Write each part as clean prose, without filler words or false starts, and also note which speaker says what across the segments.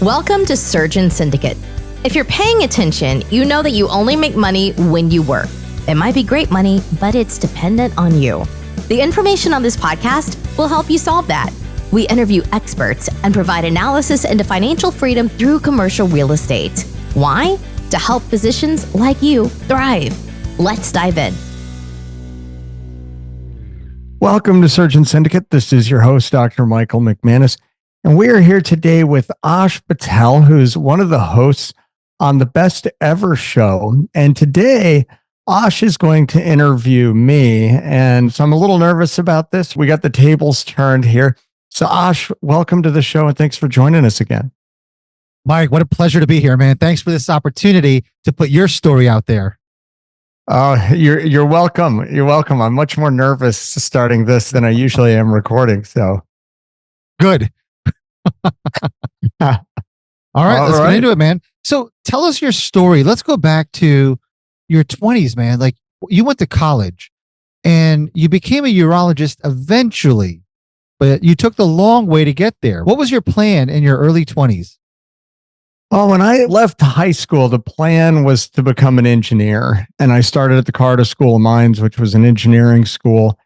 Speaker 1: Welcome to Surgeon Syndicate. If you're paying attention, you know that you only make money when you work. It might be great money, but it's dependent on you. The information on this podcast will help you solve that. We interview experts and provide analysis into financial freedom through commercial real estate. Why? To help physicians like you thrive. Let's dive in.
Speaker 2: Welcome to Surgeon Syndicate. This is your host, Dr. Michael McManus. And we are here today with Patel, who's one of the hosts on the Best Ever show. And today, Ash is going to interview me. And so I'm a little nervous about this. We got the tables turned here. So Ash, welcome to the show and thanks for joining us again.
Speaker 3: Mike, what a pleasure to be here, man. Thanks for this opportunity to put your story out there.
Speaker 2: Oh, you're welcome. You're welcome. I'm much more nervous starting this than I usually am recording. So
Speaker 3: good. All right, let's get into it, man. So tell us your story. Let's go back to your 20s, man. Like you went to college and you became a urologist eventually, but you took the long way to get there. What was your plan in your early 20s?
Speaker 2: Well, when I left high school, the plan was to become an engineer. And I started at the Carter School of Mines, which was an engineering school.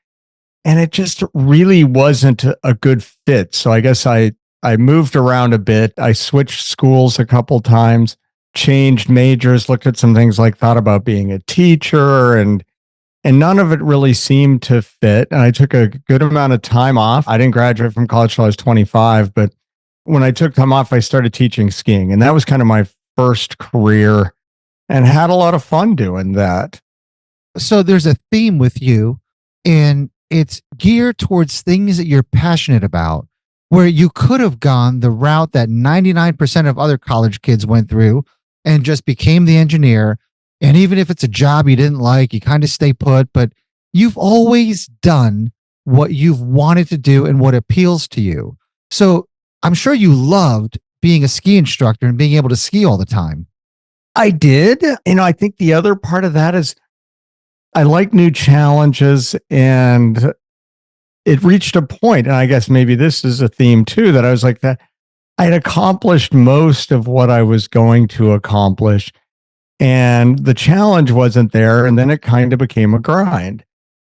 Speaker 2: And it just really wasn't a good fit. So I guess I moved around a bit. I switched schools a couple times, changed majors, looked at some things like thought about being a teacher, and none of it really seemed to fit. And I took a good amount of time off. I didn't graduate from college till I was 25, but when I took time off, I started teaching skiing. And that was kind of my first career and had a lot of fun doing that.
Speaker 3: So there's a theme with you, and it's geared towards things that you're passionate about, where you could have gone the route that 99% of other college kids went through and just became the engineer. And even if it's a job you didn't like, you kind of stay put, but you've always done what you've wanted to do and what appeals to you. So I'm sure you loved being a ski instructor and being able to ski all the time.
Speaker 2: I did. I think the other part of that is I like new challenges, and it reached a point, and I guess maybe this is a theme too, that I was like that I had accomplished most of what I was going to accomplish, and the challenge wasn't there, and then it kind of became a grind.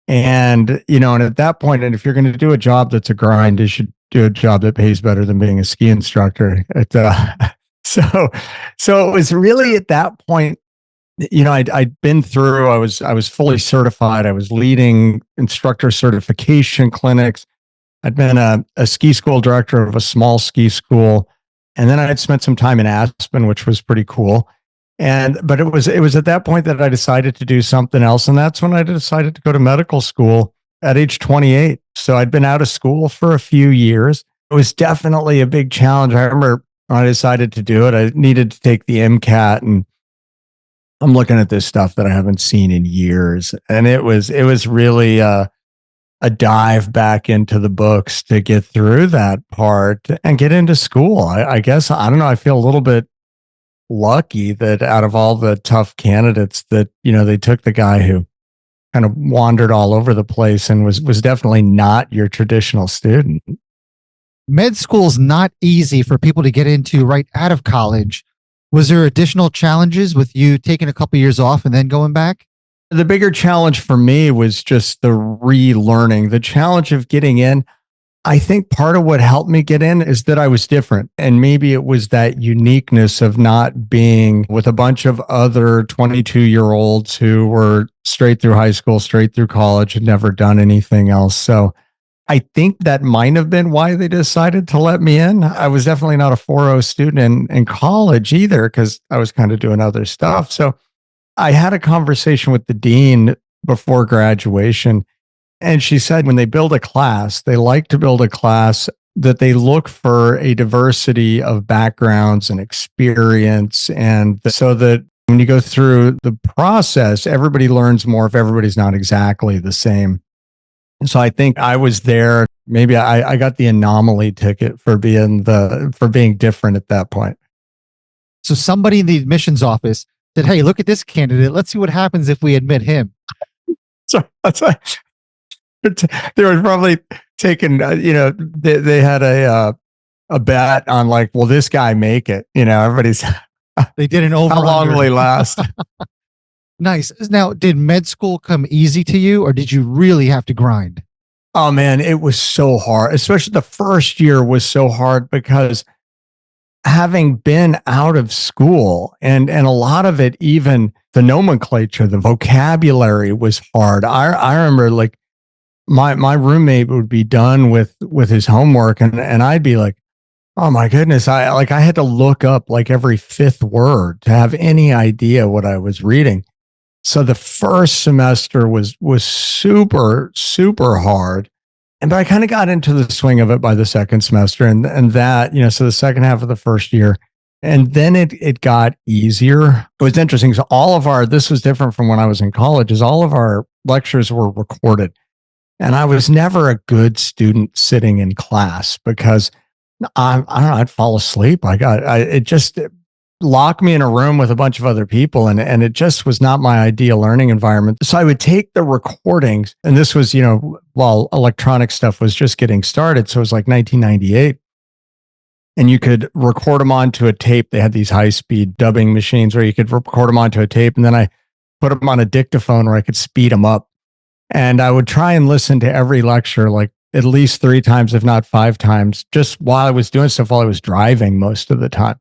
Speaker 2: And, and at that point, and if you're going to do a job that's a grind, you should do a job that pays better than being a ski instructor. So it was really at that point, I'd been through, I was fully certified. I was leading instructor certification clinics. I'd been a ski school director of a small ski school. And then I had spent some time in Aspen, which was pretty cool. But it was at that point that I decided to do something else. And that's when I decided to go to medical school at age 28. So I'd been out of school for a few years. It was definitely a big challenge. I remember when I decided to do it, I needed to take the MCAT, and I'm looking at this stuff that I haven't seen in years. And it was really a dive back into the books to get through that part and get into school. I guess, I don't know, I feel a little bit lucky that out of all the tough candidates that, they took the guy who kind of wandered all over the place and was definitely not your traditional student.
Speaker 3: Med school's not easy for people to get into right out of college. Was there additional challenges with you taking a couple of years off and then going back?
Speaker 2: The bigger challenge for me was just the relearning, the challenge of getting in. I think part of what helped me get in is that I was different. And maybe it was that uniqueness of not being with a bunch of other 22-year-olds who were straight through high school, straight through college, and never done anything else. So I think that might have been why they decided to let me in. I was definitely not a 4.0 student in college either, because I was kind of doing other stuff. So I had a conversation with the dean before graduation. And she said when they build a class, they like to build a class that they look for a diversity of backgrounds and experience. And so that when you go through the process, everybody learns more if everybody's not exactly the same. And so I think I was there. Maybe I got the anomaly ticket for being different at that point.
Speaker 3: So somebody in the admissions office said, "Hey, look at this candidate. Let's see what happens if we admit him."
Speaker 2: So that's why they were probably taking, they had a a bet on like, will this guy make it? Everybody's,
Speaker 3: They did an over.
Speaker 2: how long will he last?
Speaker 3: Nice. Now, did med school come easy to you, or did you really have to grind?
Speaker 2: Oh man, it was so hard. Especially the first year was so hard because having been out of school and a lot of it, even the nomenclature, the vocabulary was hard. I remember like my roommate would be done with his homework and I'd be like, oh my goodness, I had to look up like every fifth word to have any idea what I was reading. So the first semester was super, super hard. But I kind of got into the swing of it by the second semester and that, so the second half of the first year. And then it got easier. It was interesting. So this was different from when I was in college, is all of our lectures were recorded. And I was never a good student sitting in class because I don't know, I'd fall asleep. It just locked me in a room with a bunch of other people. And it just was not my ideal learning environment. So I would take the recordings, and this was, while electronic stuff was just getting started. So it was like 1998. And you could record them onto a tape. They had these high-speed dubbing machines where you could record them onto a tape. And then I put them on a dictaphone where I could speed them up. And I would try and listen to every lecture like at least 3 times, if not 5 times, just while I was doing stuff, while I was driving most of the time.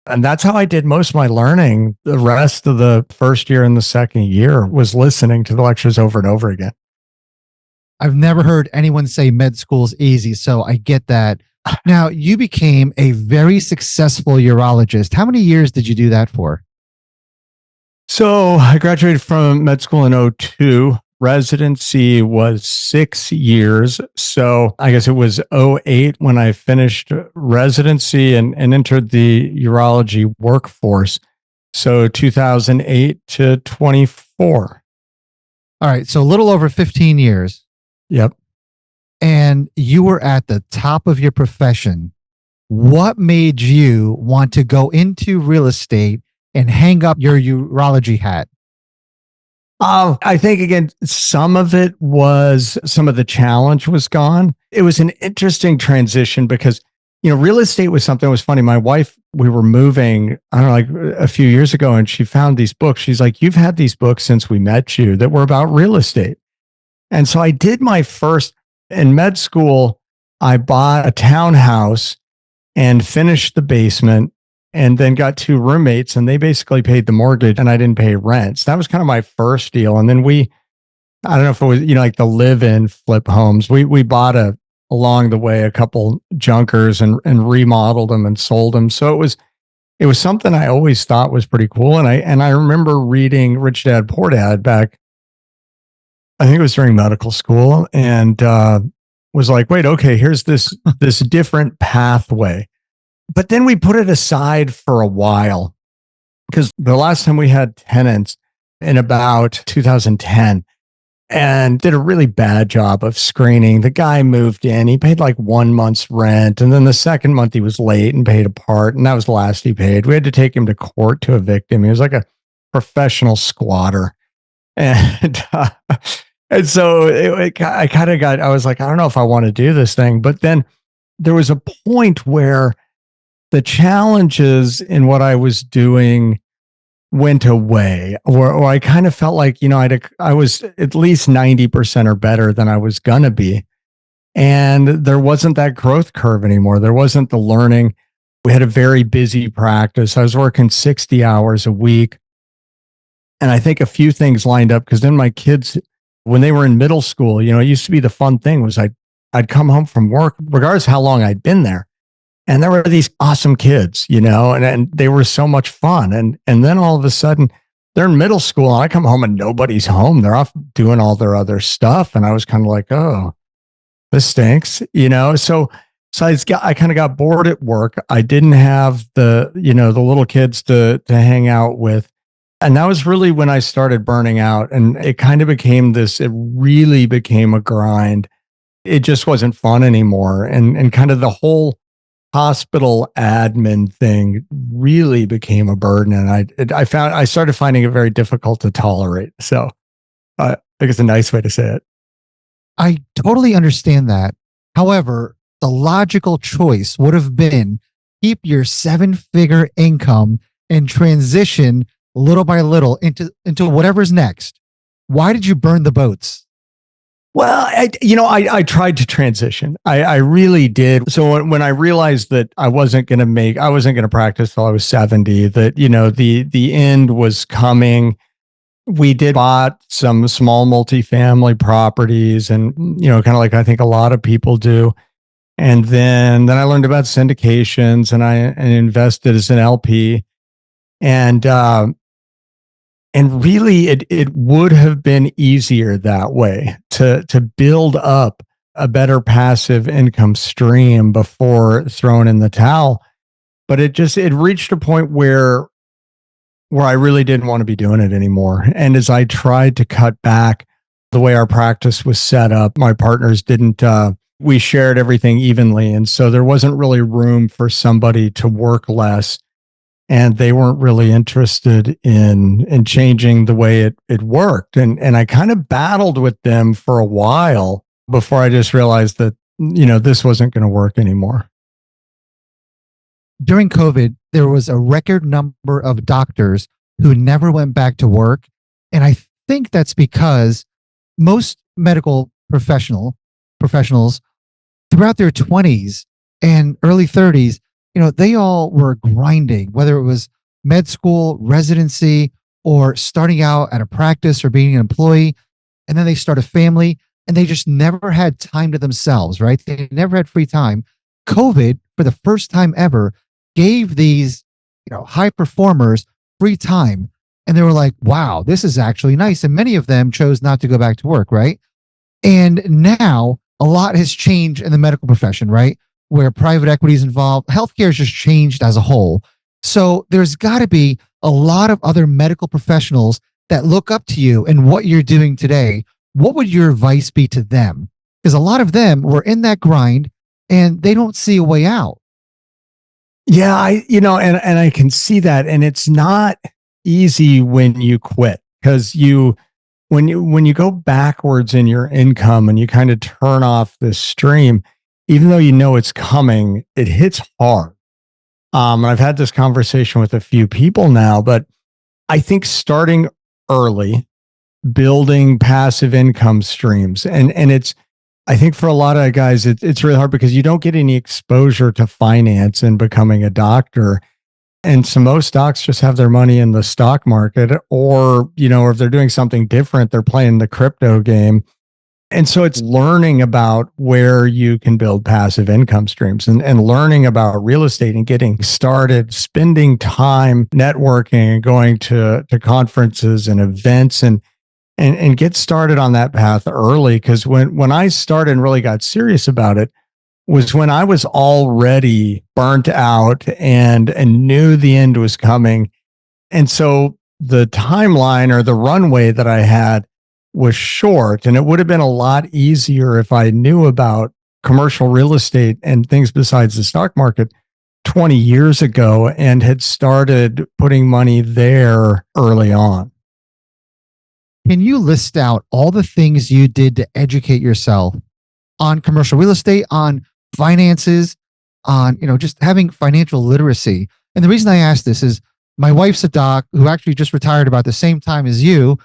Speaker 2: And that's how I did most of my learning. The rest of the first year and the second year was listening to the lectures over and over again.
Speaker 3: I've never heard anyone say med school's easy, so I get that. Now, you became a very successful urologist. How many years did you do that for?
Speaker 2: So I graduated from med school in 2002. Residency was 6 years. So I guess it was 2008 when I finished residency and entered the urology workforce. So 2008 to 24.
Speaker 3: All right. So a little over 15 years.
Speaker 2: Yep.
Speaker 3: And you were at the top of your profession. What made you want to go into real estate and hang up your urology hat?
Speaker 2: I think, again, some of the challenge was gone. It was an interesting transition because, real estate was something that was funny. My wife, we were moving, I don't know, like a few years ago, and she found these books. She's like, you've had these books since we met you that were about real estate. And so I did my first, in med school, I bought a townhouse and finished the basement. And then got 2 roommates and they basically paid the mortgage and I didn't pay rent. So that was kind of my first deal. And then I don't know if it was, like the live-in flip homes. We bought along the way a couple junkers and remodeled them and sold them. So it was something I always thought was pretty cool. And I remember reading Rich Dad Poor Dad back, I think it was during medical school, and was like, wait, okay, here's this different pathway. But then we put it aside for a while because the last time we had tenants in about 2010 and did a really bad job of screening. The guy moved in, he paid like 1 month's rent. And then the second month he was late and paid a part. And that was the last he paid. We had to take him to court to evict him. He was like a professional squatter. And so I was like, I don't know if I want to do this thing. But then there was a point where the challenges in what I was doing went away, or I kind of felt like, I was at least 90% or better than I was going to be. And there wasn't that growth curve anymore. There wasn't the learning. We had a very busy practice. I was working 60 hours a week. And I think a few things lined up because then my kids, when they were in middle school, it used to be the fun thing was I'd come home from work, regardless of how long I'd been there. And there were these awesome kids, and they were so much fun. And then all of a sudden they're in middle school and I come home and nobody's home. They're off doing all their other stuff. And I was kind of like, oh, this stinks, So I kind of got bored at work. I didn't have the little kids to hang out with. And that was really when I started burning out. And it kind of it really became a grind. It just wasn't fun anymore. And kind of the whole hospital admin thing really became a burden, and I started finding it very difficult to tolerate. So I think it's a nice way to say it.
Speaker 3: I totally understand that. However, the logical choice would have been keep your 7-figure income and transition little by little into whatever's next. Why did you burn the boats?
Speaker 2: Well, I tried to transition. I really did. So when I realized that I wasn't going to practice till I was 70, that, the end was coming. We did bought some small multifamily properties and, kind of like I think a lot of people do. And then I learned about syndications and I invested as an LP. And really, it would have been easier that way to build up a better passive income stream before throwing in the towel. But it reached a point where I really didn't want to be doing it anymore. And as I tried to cut back the way our practice was set up, my partners didn't. We shared everything evenly, and so there wasn't really room for somebody to work less. And they weren't really interested in changing the way it worked. And I kind of battled with them for a while before I just realized that, this wasn't going to work anymore.
Speaker 3: During COVID, there was a record number of doctors who never went back to work. And I think that's because most medical professionals throughout their 20s and early 30s, they all were grinding, whether it was med school, residency, or starting out at a practice or being an employee. And then they start a family and they just never had time to themselves, right? They never had free time. COVID, for the first time ever, gave these, high performers free time. And they were like, wow, this is actually nice. And many of them chose not to go back to work, right? And now a lot has changed in the medical profession, right? Where private equity is involved. Healthcare has just changed as a whole. So there's got to be a lot of other medical professionals that look up to you and what you're doing today. What would your advice be to them? Because a lot of them were in that grind and they don't see a way out.
Speaker 2: Yeah, and I can see that. And it's not easy when you quit, because when you go backwards in your income and you kind of turn off this stream, even though it's coming, it hits hard. And I've had this conversation with a few people now, but I think starting early, building passive income streams, and I think for a lot of guys, it's really hard because you don't get any exposure to finance and becoming a doctor. And so most docs just have their money in the stock market, or if they're doing something different, they're playing the crypto game. And so it's learning about where you can build passive income streams and learning about real estate and getting started, spending time networking and going to conferences and events and get started on that path early. Because when I started and really got serious about it was when I was already burnt out and knew the end was coming. And so the timeline or the runway that I had was short, and it would have been a lot easier if I knew about commercial real estate and things besides the stock market 20 years ago and had started putting money there early on.
Speaker 3: Can you list out all the things you did to educate yourself on commercial real estate, on finances, on, just having financial literacy? And the reason I ask this is my wife's a doc who actually just retired about the same time as you.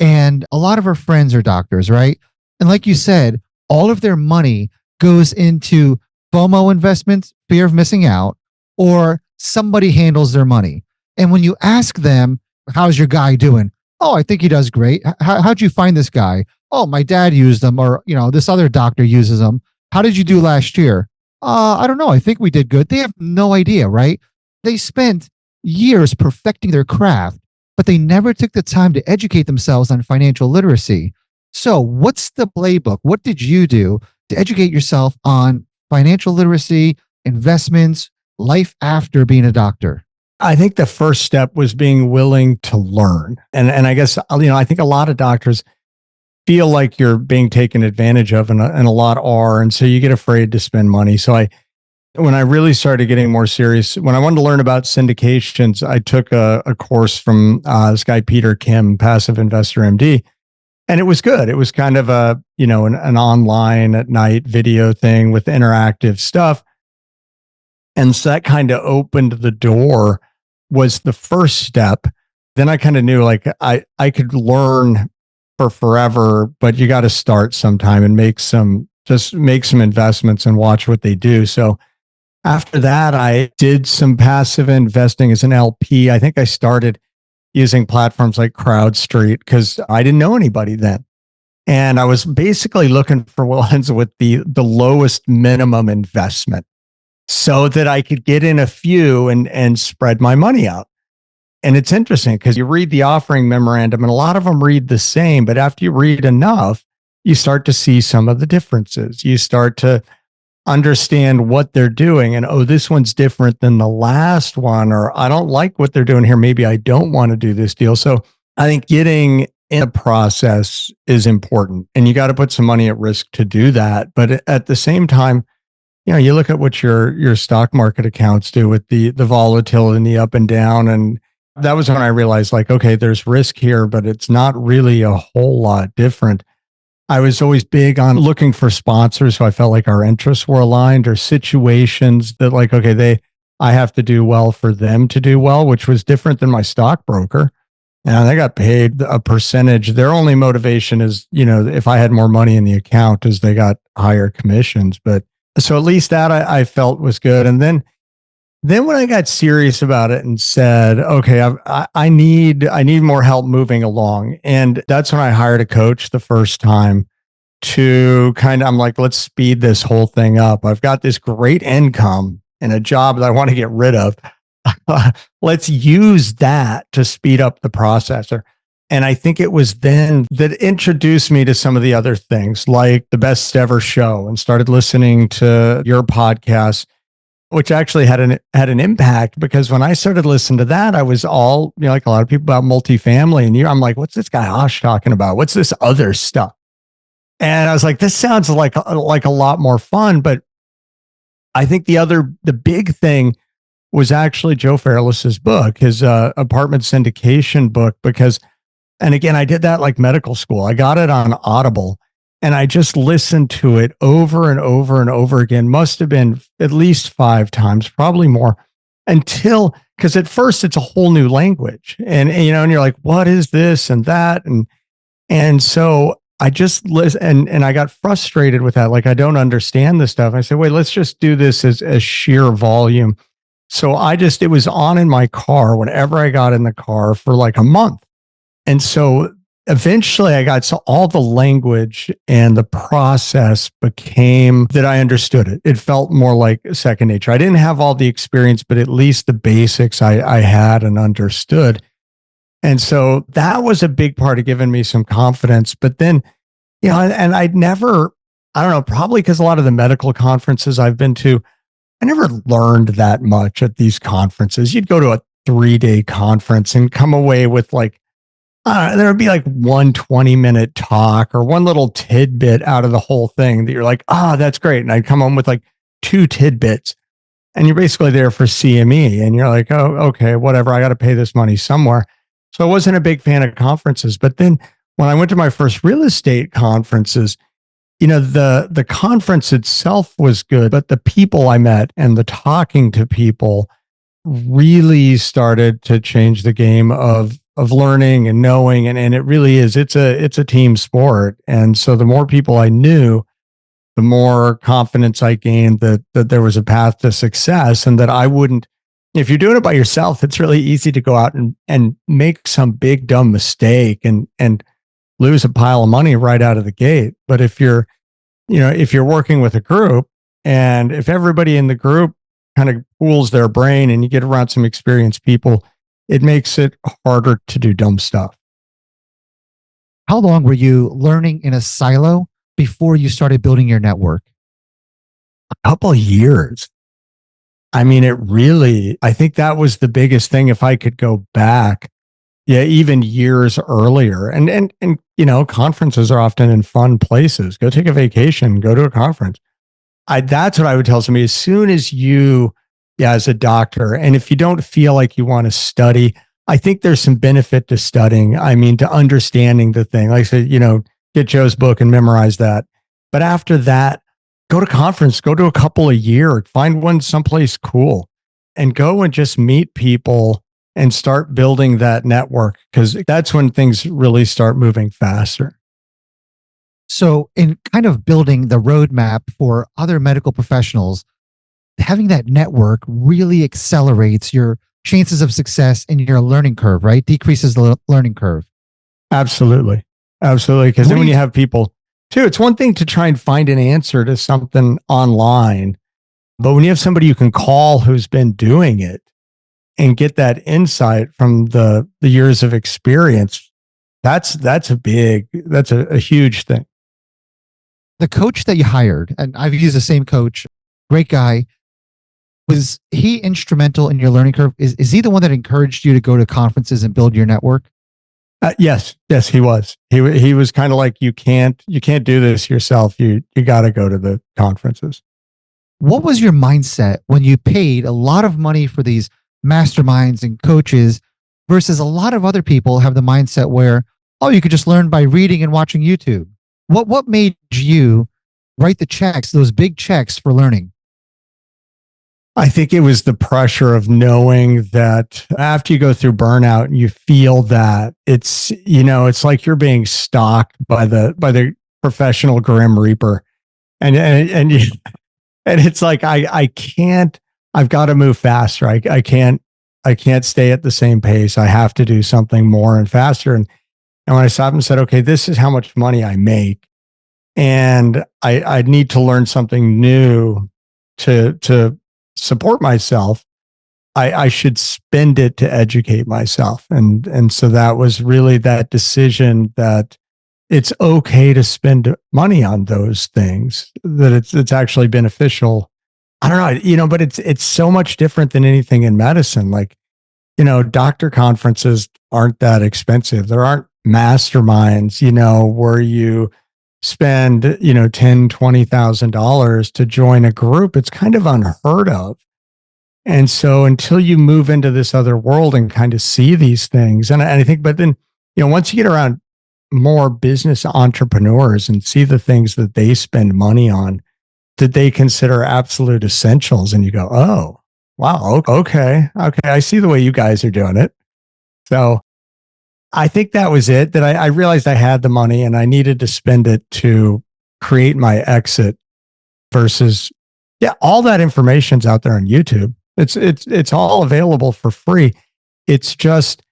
Speaker 3: And a lot of her friends are doctors, right? And like you said, all of their money goes into FOMO investments, fear of missing out, or somebody handles their money. And when you ask them, how's your guy doing? Oh, I think he does great. How'd you find this guy? Oh, my dad used them, or, this other doctor uses them. How did you do last year? I don't know. I think we did good. They have no idea, right? They spent years perfecting their craft, but they never took the time to educate themselves on financial literacy. So what's the playbook? What did you do to educate yourself on financial literacy, investments, life after being a doctor?
Speaker 2: I think the first step was being willing to learn. And I guess, I think a lot of doctors feel like you're being taken advantage of, and a lot are. And so you get afraid to spend money. So when I really started getting more serious, when I wanted to learn about syndications, I took a course from this guy, Peter Kim, Passive Investor MD. And it was good. It was kind of a, an online at night video thing with interactive stuff. And so that kind of opened the door, was the first step. Then I kind of knew like I could learn for forever, but you got to start sometime and make some investments and watch what they do. So after that, I did some passive investing as an LP. I think I started using platforms like CrowdStreet because I didn't know anybody then. And I was basically looking for ones with the lowest minimum investment so that I could get in a few and spread my money out. And it's interesting because you read the offering memorandum and a lot of them read the same, but after you read enough, you start to see some of the differences. You start to understand what they're doing and, oh, this one's different than the last one, or I don't like what they're doing here. Maybe I don't want to do this deal. So I think getting in a process is important and you got to put some money at risk to do that. But at the same time, you look at what your stock market accounts do with the volatility and the up and down. And that was when I realized like, okay, there's risk here, but it's not really a whole lot different. I was always big on looking for sponsors who I felt like our interests were aligned, or situations that like, okay, I have to do well for them to do well, which was different than my stockbroker. And they got paid a percentage. Their only motivation is, if I had more money in the account, is they got higher commissions. But so at least that I felt was good. And then when I got serious about it and said, okay, I need more help moving along. And that's when I hired a coach the first time to I'm like, let's speed this whole thing up. I've got this great income and a job that I want to get rid of. Let's use that to speed up the processor. And I think it was then that introduced me to some of the other things like the Best Ever Show, and started listening to your podcast, which actually had an impact, because when I started listening to that, I was all, like a lot of people, about multifamily. And I'm like, what's this guy Osh talking about? What's this other stuff? And I was like, this sounds like a lot more fun. But I think the big thing was actually Joe Fairless's book, his apartment syndication book, because, and again, I did that like medical school. I got it on Audible. And I just listened to it over and over and over again. Must have been at least 5 times, probably more, because at first it's a whole new language, and and you're like, what is this and that, and so I just listened, and I got frustrated with that. Like, I don't understand this stuff. I said, wait, let's just do this as sheer volume. So it was on in my car whenever I got in the car for like a month, and so eventually I got all the language and the process became that I understood it. It felt more like second nature. I didn't have all the experience, but at least the basics I had and understood. And so that was a big part of giving me some confidence. But then, and I don't know, probably because a lot of the medical conferences I've been to, I never learned that much at these conferences. You'd go to a 3-day conference and come away with like, there would be like 1 20-minute talk or one little tidbit out of the whole thing that you're like, that's great. And I'd come home with like 2 tidbits, and you're basically there for CME, and you're like, oh, okay, whatever. I got to pay this money somewhere. So I wasn't a big fan of conferences. But then when I went to my first real estate conferences, the conference itself was good, but the people I met and the talking to people really started to change the game of learning and knowing. And it really is, it's a team sport. And so the more people I knew, the more confidence I gained that there was a path to success, and that I wouldn't, if you're doing it by yourself, it's really easy to go out and make some big dumb mistake and lose a pile of money right out of the gate. But if you're working with a group, and if everybody in the group kind of pools their brain and you get around some experienced people, it makes it harder to do dumb stuff.
Speaker 3: How long were you learning in a silo before you started building your network?
Speaker 2: A couple of years. I mean, I think that was the biggest thing. If I could go back, even years earlier, and conferences are often in fun places. Go take a vacation, go to a conference. That's what I would tell somebody. As soon as you, as a doctor, and if you don't feel like you want to study, I think there's some benefit to studying. I mean, to understanding the thing. Like I said, get Joe's book and memorize that. But after that, go to conference, go to a couple a year, find one someplace cool, and go and just meet people and start building that network, because that's when things really start moving faster.
Speaker 3: So, in kind of building the roadmap for other medical professionals, having that network really accelerates your chances of success in your learning curve, right? Decreases the learning curve.
Speaker 2: Absolutely. Absolutely. Because then when you have people too, it's one thing to try and find an answer to something online, but when you have somebody you can call who's been doing it and get that insight from the years of experience, that's a huge thing.
Speaker 3: The coach that you hired, and I've used the same coach, great guy. Was he instrumental in your learning curve? Is he the one that encouraged you to go to conferences and build your network?
Speaker 2: Yes, he was. He was kind of like, you can't do this yourself. You got to go to the conferences.
Speaker 3: What was your mindset when you paid a lot of money for these masterminds and coaches versus a lot of other people have the mindset where, oh, you could just learn by reading and watching YouTube? What made you write the checks, those big checks for learning?
Speaker 2: I think it was the pressure of knowing that after you go through burnout and you feel that it's like you're being stalked by the professional grim reaper. And it's like, I've got to move faster. I can't stay at the same pace. I have to do something more and faster. And when I stopped and said, okay, this is how much money I make, and I need to learn something new to support myself, I should spend it to educate myself. And so that was really that decision that it's okay to spend money on those things, that it's actually beneficial. I don't know, but it's so much different than anything in medicine. Like, doctor conferences aren't that expensive. There aren't masterminds, where you spend, $10,000-$20,000 to join a group. It's kind of unheard of. And so until you move into this other world and kind of see these things, and I think, but then, once you get around more business entrepreneurs and see the things that they spend money on, that they consider absolute essentials, and you go, oh, wow, okay, I see the way you guys are doing it. So I think that was it, that I realized I had the money and I needed to spend it to create my exit versus, all that information's out there on YouTube. It's all available for free. It's just,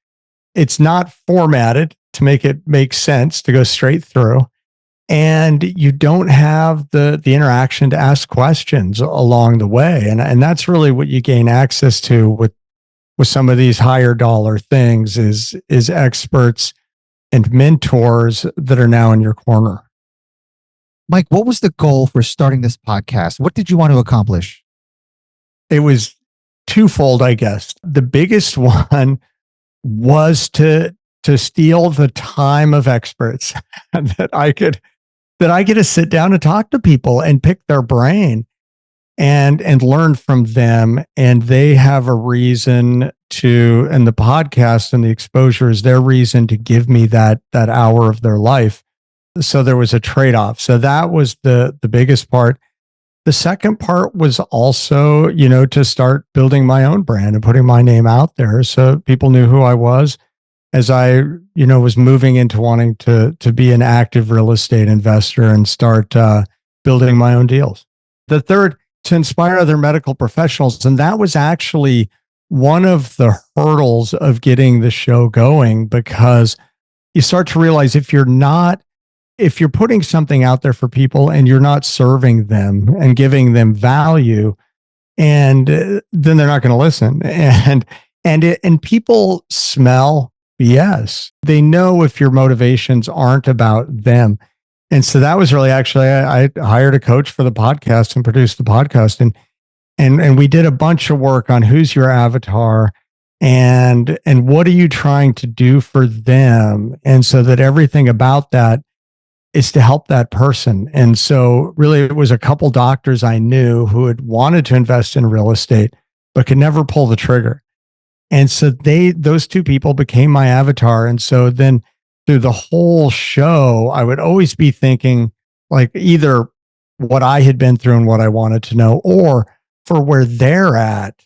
Speaker 2: it's not formatted to make it make sense to go straight through. And you don't have the interaction to ask questions along the way. And that's really what you gain access to with some of these higher dollar things is experts and mentors that are now in your corner.
Speaker 3: Mike, what was the goal for starting this podcast? What did you want to accomplish?
Speaker 2: It was twofold, I guess. The biggest one was to steal the time of experts that I get to sit down and talk to people and pick their brain and learn from them. And they have a reason to, and the podcast and the exposure is their reason to give me that hour of their life. So there was a trade-off. So that was the biggest part. The second part was also, to start building my own brand and putting my name out there so people knew who I was as I, was moving into wanting to be an active real estate investor and start building my own deals. The third, to inspire other medical professionals. And that was actually one of the hurdles of getting the show going, because you start to realize if you're putting something out there for people and you're not serving them and giving them value, and then they're not going to listen. And people smell BS. They know if your motivations aren't about them. And so that was really actually, I hired a coach for the podcast and produced the podcast. And we did a bunch of work on who's your avatar and what are you trying to do for them? And so that everything about that is to help that person. And so really it was a couple doctors I knew who had wanted to invest in real estate, but could never pull the trigger. And so those two people became my avatar. And so then through the whole show, I would always be thinking like either what I had been through and what I wanted to know, or for where they're at,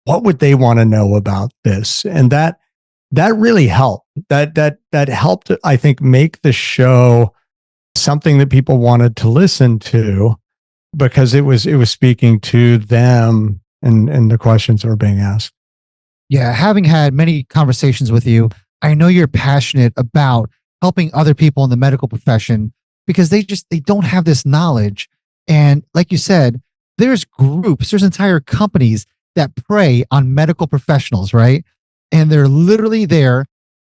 Speaker 2: what would they want to know about this? And that really helped. That helped, I think, make the show something that people wanted to listen to, because it was speaking to them and the questions that were being asked.
Speaker 3: Yeah, having had many conversations with you, I know you're passionate about helping other people in the medical profession because they don't have this knowledge. And like you said, there's entire companies that prey on medical professionals, right? And they're literally there.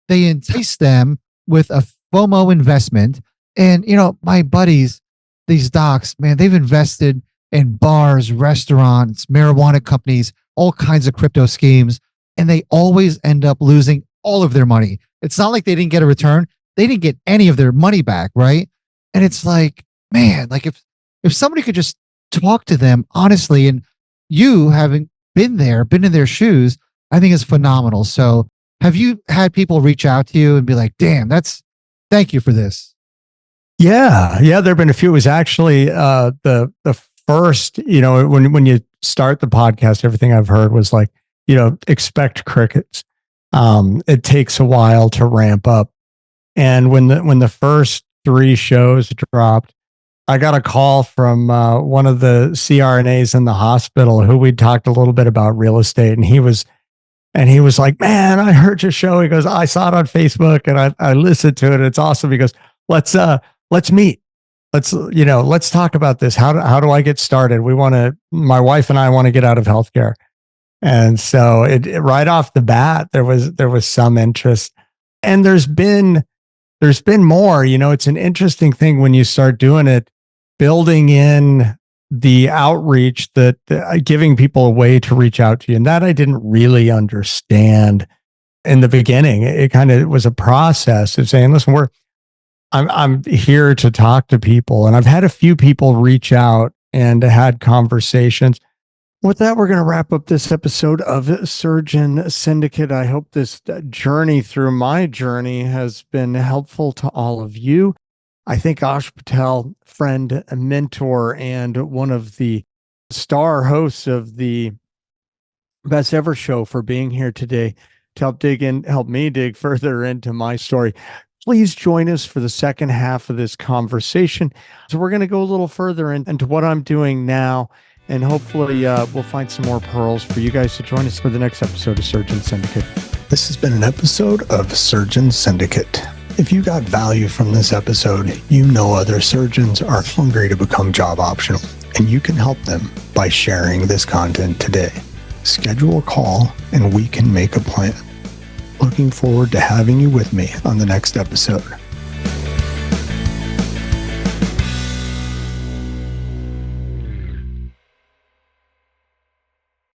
Speaker 3: They entice them with a FOMO investment. And, my buddies, these docs, man, they've invested in bars, restaurants, marijuana companies, all kinds of crypto schemes. And they always end up losing all of their money. It's not like they didn't get a return. They didn't get any of their money back, right? And it's like, man, like if somebody could just talk to them honestly, and you having been in their shoes, I think is phenomenal. So have you had people reach out to you and be like, damn, thank you for this?
Speaker 2: Yeah. There've been a few. It was actually the first, when you start the podcast, everything I've heard was like, expect crickets. It takes a while to ramp up. And when the first 3 shows dropped, I got a call from one of the CRNAs in the hospital who we'd talked a little bit about real estate. And he was like, man, I heard your show. He goes, I saw it on Facebook and I listened to it. It's awesome. He goes, let's meet. Let's talk about this. How do I get started? My wife and I want to get out of healthcare. And so it right off the bat, there was some interest, and there's been more. It's an interesting thing when you start doing it, building in the outreach, that giving people a way to reach out to you. And that I didn't really understand in the beginning. It kind of was a process of saying, listen, I'm here to talk to people. And I've had a few people reach out and had conversations. With that, we're going to wrap up this episode of Surgeon Syndicate. I hope this journey through my journey has been helpful to all of you. I thank Patel, friend, a mentor, and one of the star hosts of the Best Ever show, for being here today to help me dig further into my story. Please join us for the second half of this conversation. So we're going to go a little further into what I'm doing now. And hopefully we'll find some more pearls for you guys to join us for the next episode of Surgeon Syndicate. This has been an episode of Surgeon Syndicate. If you got value from this episode, other surgeons are hungry to become job optional, and you can help them by sharing this content today. Schedule a call and we can make a plan. Looking forward to having you with me on the next episode.